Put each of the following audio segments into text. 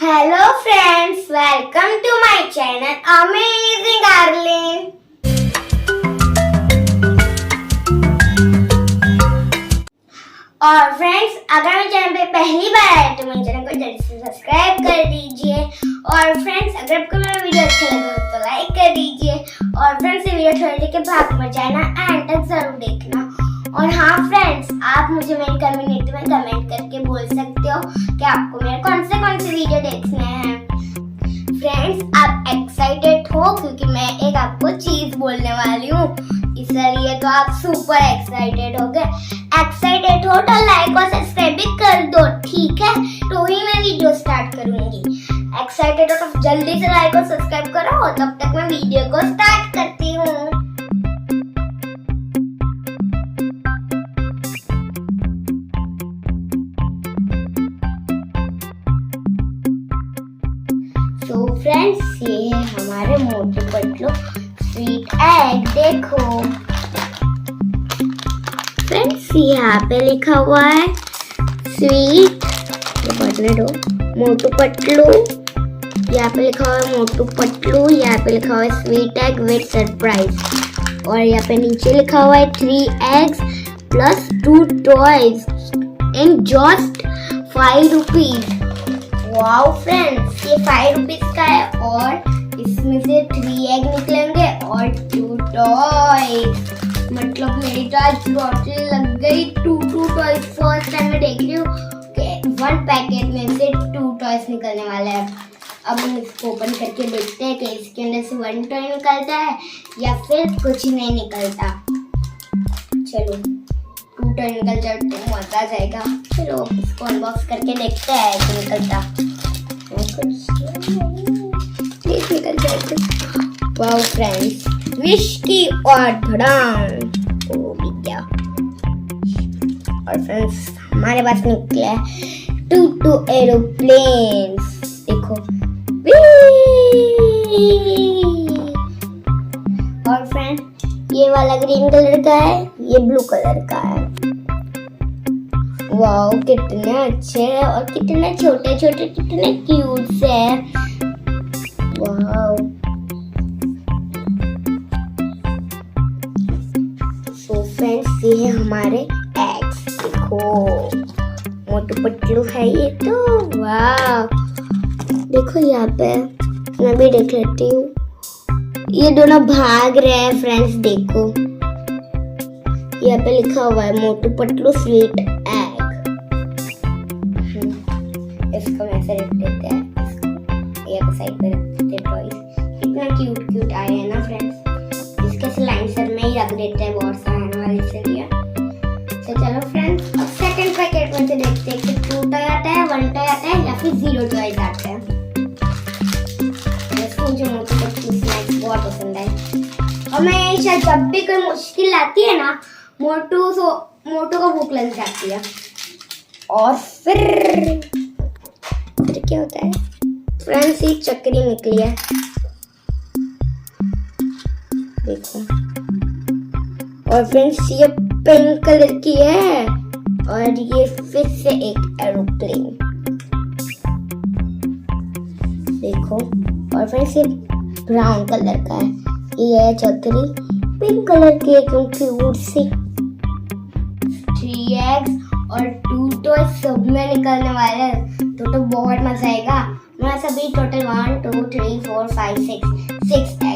Hello friends, welcome to my channel Amazing Aarlin. और friends, अगर मेरे चैनल पे पहली बार आए तो मेरे चैनल को जल्दी से सब्सक्राइब कर दीजिए। और फ्रेंड्स, अगर आपको मेरा वीडियो अच्छा लगा तो लाइक कर दीजिए। और फ्रेंड्स, ये वीडियो छोड़ने के भाग में जाना एंड तक जरूर देखना। और हाँ फ्रेंड्स, आप मुझे मेरी कम्युनिटी में कमेंट करके बोल सकते हो कि आपको मेरे कौन से वीडियो देखने हैं। फ्रेंड्स, आप एक्साइटेड हो क्योंकि मैं एक आपको चीज बोलने वाली हूँ, इसलिए तो आप सुपर एक्साइटेड हो गए। एक्साइटेड हो तो लाइक और सब्सक्राइब भी कर दो, ठीक है? तो ही मैं वीडियो स्टार्ट करूंगी। एक्साइटेड हो तो जल्दी से लाइक और सब्सक्राइब करो, तब तक मैं वीडियो को स्टार्ट करती हूँ। तो फ्रेंड्स, ये है हमारे मोटू पतलू स्वीट एग। देखो फ्रेंड्स, यहाँ पे लिखा हुआ है स्वीट, मोटू पतलू। यहाँ पे लिखा हुआ है मोटू पतलू, यहाँ पे लिखा हुआ है स्वीट एग विद सरप्राइज। और यहाँ पे नीचे लिखा हुआ है 3 eggs plus 2 toys in just 5 rupees। Wow friends, ये 5 रुपीज का है और इसमें से 3 एग निकलेंगे और 2 टॉयज। मतलब मेरी तो आज लॉटरी लग गई। 2 टॉयज फर्स्ट टाइम मैं देख रही हूँ कि 1 पैकेट में से 2 टॉयज निकलने वाले हैं। अब हम इसको ओपन करके देखते हैं कि इसके अंदर से 1 टॉय निकलता है या फिर कुछ नहीं निकलता। चलो 2 टॉय निकल जाए तो मजा आ जाएगा। चलो इसको अनबॉक्स करके देखते हैं कि निकलता प्लीज निकल जाएगा। वाओ फ्रेंड्स, विश की और धड़ाम हो गया। और फ्रेंड्स, हमारे पास निकले हैं 2 एरोप्लेन्स। देखो, और फ्रेंड, ये वाला ग्रीन कलर का है, ये ब्लू कलर का है। वाओ, कितने अच्छे हैं और कितने छोटे छोटे, कितने क्यूट से हैं। वाओ, सो फ्रेंड्स, ये है हमारे एग्स। देखो, मोटू पतलू है ये तो। वाओ, देखो यहाँ पे मैं भी देख लेती हूँ, ये दोनों भाग रहे हैं। फ्रेंड्स देखो, यहाँ पे लिखा हुआ है मोटू पतलू स्वीट एग। इसको ऐसे रख देते हैं, इसको एक साइड पे रख देते हैं। टॉयज इतना क्यूट आए हैं ना फ्रेंड्स, इसके स्लाइसर में ही रख देते हैं, बहुत सारे वाले इसलिए। तो चलो फ्रेंड्स, अब सेकंड पैकेट में से देखते हैं कि 2 टॉय आता है, 1 टॉय आता है या फिर 0 टॉयज आते हैं। मुझे मोटू पतलू स्नैक्स बहुत पसंद है। हमेशा जब भी कोई मुश्किल आती है ना, मोटू को भूख लग जाती है। और फिर क्या होता है फ्रेंड्स, ये चक्री निकली है, देखो। और फ्रेंड्स, ये पिंक कलर की है और ये फिर से एक एरोप्लेन, देखो। और फ्रेंड्स, ये ब्राउन कलर का है, ये है चक्री पिंक कलर की, एकदम क्यूट सी। 3 eggs और 2 टॉय सब में निकलने वाले हैं, तो बहुत मजा आएगा। मेरा सभी टोटल 1 2 3 4 5 6 eggs है।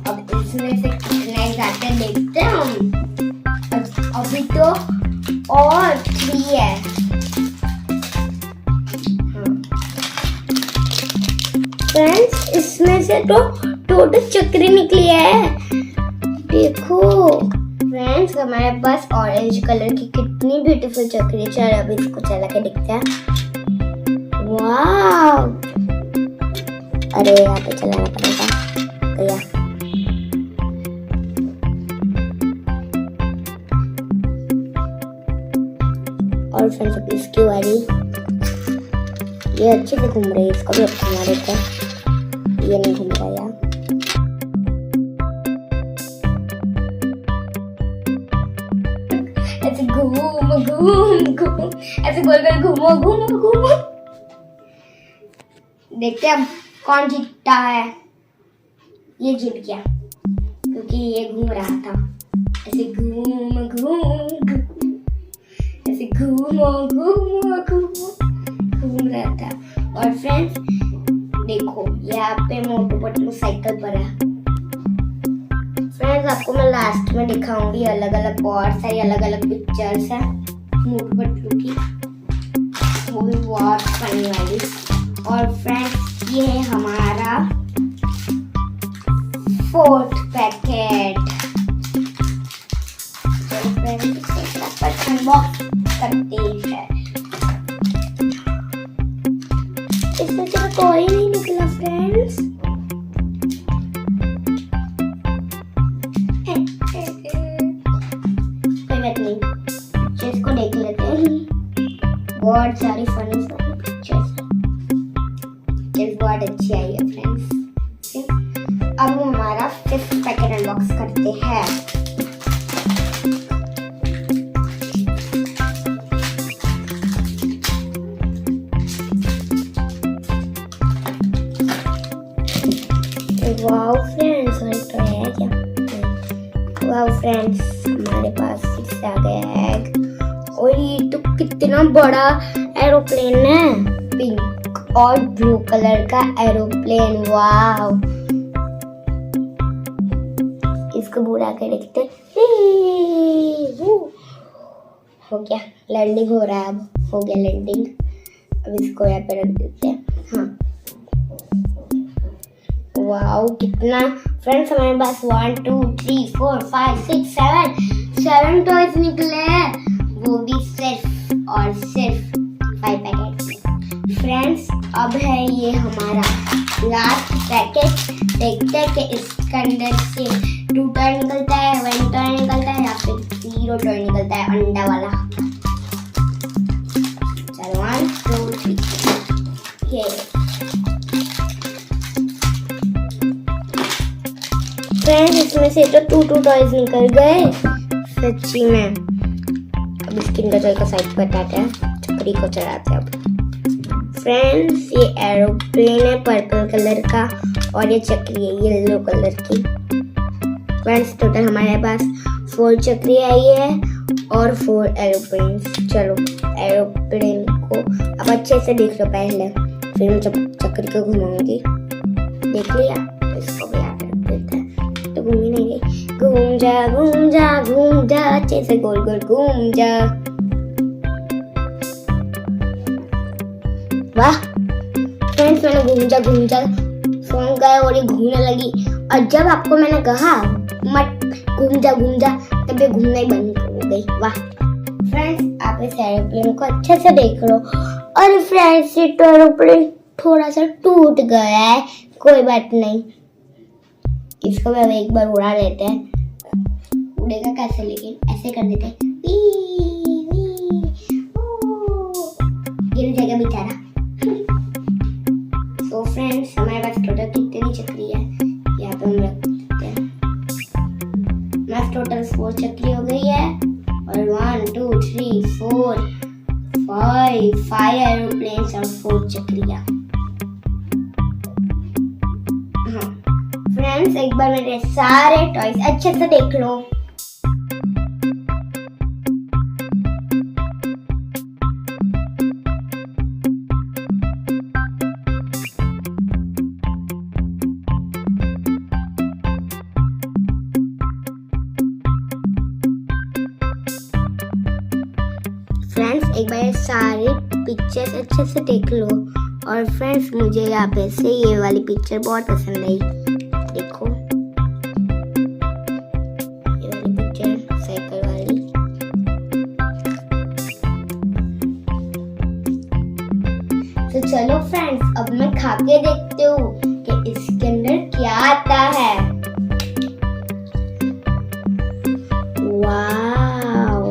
अब इसमें से कितने eggs आते हैं देखते हैं हम। अभी तो और 3 है। फ्रेंड्स, इसमें से तो टोटल चक्री निकली है, देखो। फ्रेंड्स, हमारे पास ऑरेंज कलर की कितनी ब्यूटीफुल चक्री है। चलो अभी इसको चला के देखते हैं। वाव, अरे यहाँ पे चलाना पड़ेगा भैया। और फ्रेंड्स, अभी इसकी बारी, ये अच्छे से घूम रही है, इसको भी अच्छा बना देते हैं। ये नहीं घूम रहा यार। ऐसे घूम घूम घूम, ऐसे गोल गोल घूमो घूमो घूमो। देखते हैं अब कौन जीतता है। ये जीत गया क्योंकि ये घूम रहा था ऐसे घूम ऐसे घूम रहा था। और फ्रेंड्स देखो यहाँ पे मोटू पतलू साइकिल पर है। फ्रेंड्स आपको मैं लास्ट में दिखाऊंगी अलग अलग बहुत सारी अलग अलग पिक्चर्स है मोटू पतलू की, वो भी बहुत फनी वाली। और फ्रेंड्स ये है हमारा 4th पैकेट। अनबॉक्स करते हैं। इसमें से कोई नहीं निकला फ्रेंड्स। कोई बात नहीं, इसको देख लेते हैं। बहुत सारी फनी पिक्चर्स बहुत अच्छी आई है फ्रेंड्स। अब हम हमारा 5th पैकेट अनबॉक्स करते हैं। वाओ फ्रेंड्स, तो है क्या? वाओ फ्रेंड्स, हमारे पास 6 आ गया है। और ये तो कितना बड़ा एरोप्लेन है, पिंक और ब्लू कलर का एरोप्लेन। वाओ, इसको बुरा के देखते। हो गया, लैंडिंग हो रहा है। अब हो गया लैंडिंग। अब इसको यहाँ पे रख देते हैं। हाँ, वाओ कितना फ्रेंड्स, हमारे पास 1 2 3 4 5 6 7 टॉयज निकले हैं, वो भी सिर्फ और सिर्फ 5 पैकेट। फ्रेंड्स अब है ये हमारा लास्ट पैकेट। देखते हैं कि इसके अंदर से 2 टॉय निकलता है, 1 टॉय निकलता है या फिर 0 टॉय निकलता है अंडा वाला। चलो 1 2 3 ये फ्रेंड्स, इसमें से तो 2 टॉयज निकल गए सच्ची में। अब इसकी टॉय का साइड बताते हैं, चक्री को चलाते हैं। अब फ्रेंड्स ये एरोप्लेन है पर्पल कलर का और ये चक्री है येलो कलर की। फ्रेंड्स टोटल हमारे पास 4 चक्री आई है और 4 एरोप्लेन। चलो एरोप्लेन को अब अच्छे से देख लो पहले, फिर मैं जब चक्री को घुमाऊंगी। देख लिया, इसको भी यहाँ पे रख देते हैं। तो घूम ही नहीं गई। घूम जा घूम जा घूम जा, अच्छे से गोल गोल घूम जा। वाह फ्रेंड्स, मैंने घूम जा फोन गया और ये घूमने लगी। और जब आपको मैंने कहा मत घूम जा, तब ये घूमना ही बंद हो गई। वाह फ्रेंड्स, आप इस एरोप्लेन को अच्छे से देख लो। और फ्रेंड्स ये एरोप्लेन थोड़ा सा टूट गया है, कोई बात नहीं, इसको भी एक बार उड़ा लेते हैं। उड़ेगा कैसे, लेकिन ऐसे कर देते हैं, गिर जाएगा बेचारा। तो फ्रेंड्स हमारे पास टोटल कितनी चक्री है यहाँ पे हम रख देते हैं। हमारे टोटल 4 चक्री हो गई है और 1 2 3 4 5 एरोप्लेन्स और 4 चक्रियाँ। फ्रेंड्स एक बार मेरे सारे टॉयज अच्छे से देख लो। फ्रेंड्स एक बार सारे पिक्चर्स अच्छे से देख लो। और फ्रेंड्स मुझे यहाँ पे से ये वाली पिक्चर बहुत पसंद आई। देखो ये वाली पिक्चर साइकिल वाली। तो चलो फ्रेंड्स अब मैं खा के देखती हूँ कि इसके अंदर क्या आता है। वाव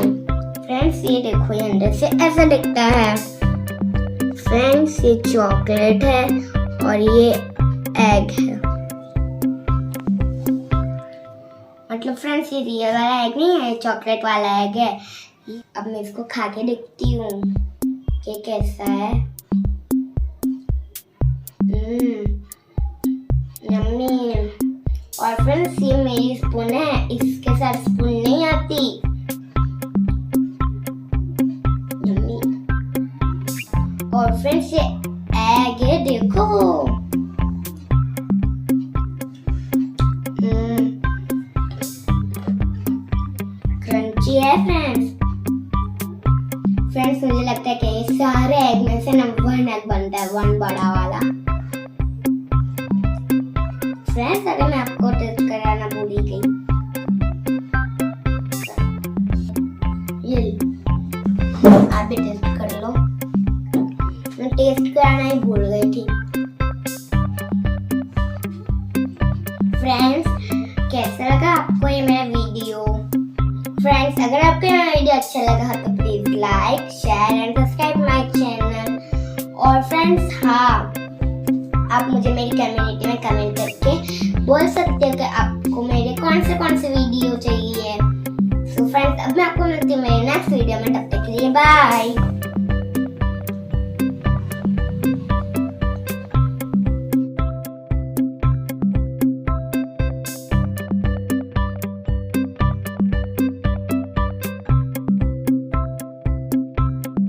फ्रेंड्स ये देखो, ये अंदर से ऐसा दिखता है। फ्रेंड्स ये चॉकलेट है और ये एग है। मतलब फ्रेंड्स ये रियल वाला एग नहीं है, चॉकलेट वाला एग है। अब मैं इसको खा के देखती हूँ कि कैसा है। फ्रेंड्स ये मेरी स्पून है, इसके साथ स्पून नहीं आती। और फ्रेंड्स ये एग है, देखो क्रंची है फ्रेंड्स। फ्रेंड्स मुझे लगता है कि ये सारे एग में से ना 1 एग बनता है, 1 बड़ा वाला। फ्रेंड्स अगर मैं आपको टेस्ट कराना भूल ही गई, ये आप भी टेस्ट कर लो। मैं टेस्ट कराना ही भूल गई थी। फ्रेंड्स कैसा लगा आपको ये मेरा वीडियो? फ्रेंड्स अगर आपको ये वीडियो अच्छा लगा तो please like, share and subscribe my channel. और फ्रेंड्स हाँ, आप मुझे मेरी कम्युनिटी में कमेंट करके बोल सकते हो कि आपको मेरे कौन से वीडियो चाहिए। सो फ्रेंड्स अब मैं आपको मिलती हूँ मेरे नेक्स्ट वीडियो में, तब तक के लिए बाय।